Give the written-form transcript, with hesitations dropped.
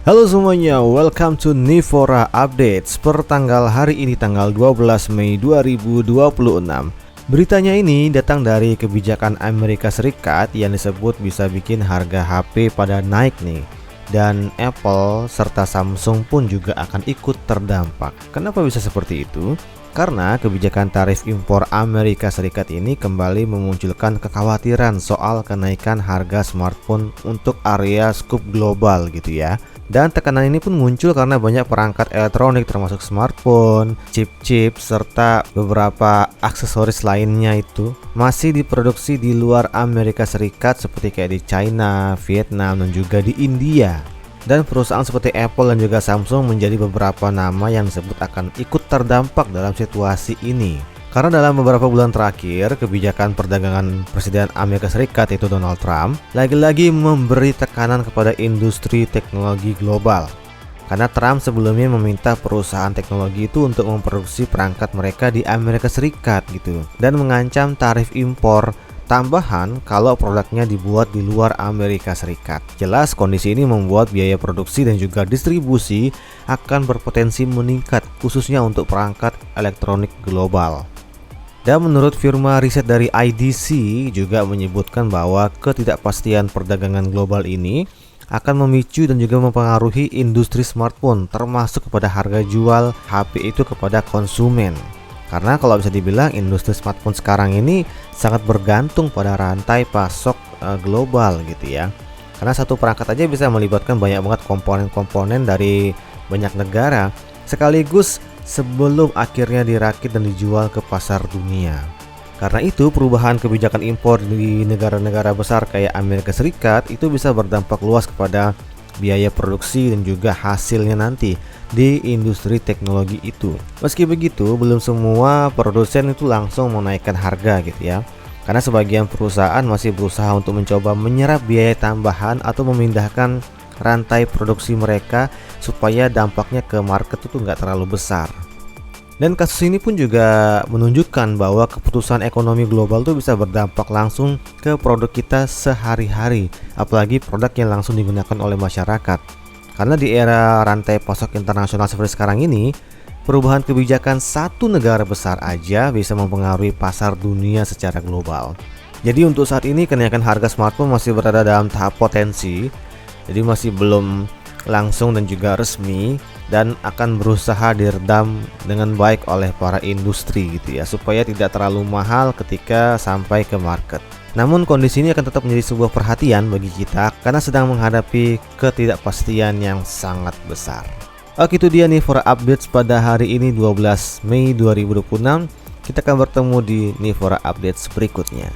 Halo semuanya, welcome to Nivora Updates per tanggal hari ini tanggal 12 Mei 2026. Beritanya ini datang dari kebijakan Amerika Serikat yang disebut bisa bikin harga HP pada naik nih. Dan Apple serta Samsung pun juga akan ikut terdampak. Kenapa bisa seperti itu? Karena kebijakan tarif impor Amerika Serikat ini kembali memunculkan kekhawatiran soal kenaikan harga smartphone untuk area skup global gitu ya. Dan tekanan ini pun muncul karena banyak perangkat elektronik termasuk smartphone, chip-chip, serta beberapa aksesoris lainnya itu masih diproduksi di luar Amerika Serikat seperti kayak di China, Vietnam, dan juga di India. Dan perusahaan seperti Apple dan juga Samsung menjadi beberapa nama yang disebut akan ikut terdampak dalam situasi ini. Karena dalam beberapa bulan terakhir, kebijakan perdagangan Presiden Amerika Serikat yaitu Donald Trump lagi-lagi memberi tekanan kepada industri teknologi global. Karena Trump sebelumnya meminta perusahaan teknologi itu untuk memproduksi perangkat mereka di Amerika Serikat gitu, dan mengancam tarif impor tambahan kalau produknya dibuat di luar Amerika Serikat. Jelas kondisi ini membuat biaya produksi dan juga distribusi akan berpotensi meningkat khususnya untuk perangkat elektronik global. Dan menurut firma riset dari IDC juga menyebutkan bahwa ketidakpastian perdagangan global ini akan memicu dan juga mempengaruhi industri smartphone termasuk kepada harga jual HP itu kepada konsumen. Karena kalau bisa dibilang industri smartphone sekarang ini sangat bergantung pada rantai pasok global gitu ya. Karena satu perangkat aja bisa melibatkan banyak banget komponen-komponen dari banyak negara sekaligus sebelum akhirnya dirakit dan dijual ke pasar dunia. Karena itu perubahan kebijakan impor di negara-negara besar kayak Amerika Serikat itu bisa berdampak luas kepada biaya produksi dan juga hasilnya nanti di industri teknologi itu. Meski begitu, belum semua produsen itu langsung menaikkan harga gitu ya. Karena sebagian perusahaan masih berusaha untuk mencoba menyerap biaya tambahan atau memindahkan rantai produksi mereka supaya dampaknya ke market itu nggak terlalu besar. Dan kasus ini pun juga menunjukkan bahwa keputusan ekonomi global itu bisa berdampak langsung ke produk kita sehari-hari, apalagi produk yang langsung digunakan oleh masyarakat. Karena di era rantai pasok internasional seperti sekarang ini, perubahan kebijakan satu negara besar aja bisa mempengaruhi pasar dunia secara global. Jadi untuk saat ini kenaikan harga smartphone masih berada dalam tahap potensi, jadi masih belum langsung dan juga resmi, dan akan berusaha diredam dengan baik oleh para industri gitu ya, supaya tidak terlalu mahal ketika sampai ke market. Namun kondisi ini akan tetap menjadi sebuah perhatian bagi kita karena sedang menghadapi ketidakpastian yang sangat besar. Oke, itu dia nih for updates pada hari ini 12 Mei 2026. Kita akan bertemu di Nivora Updates berikutnya.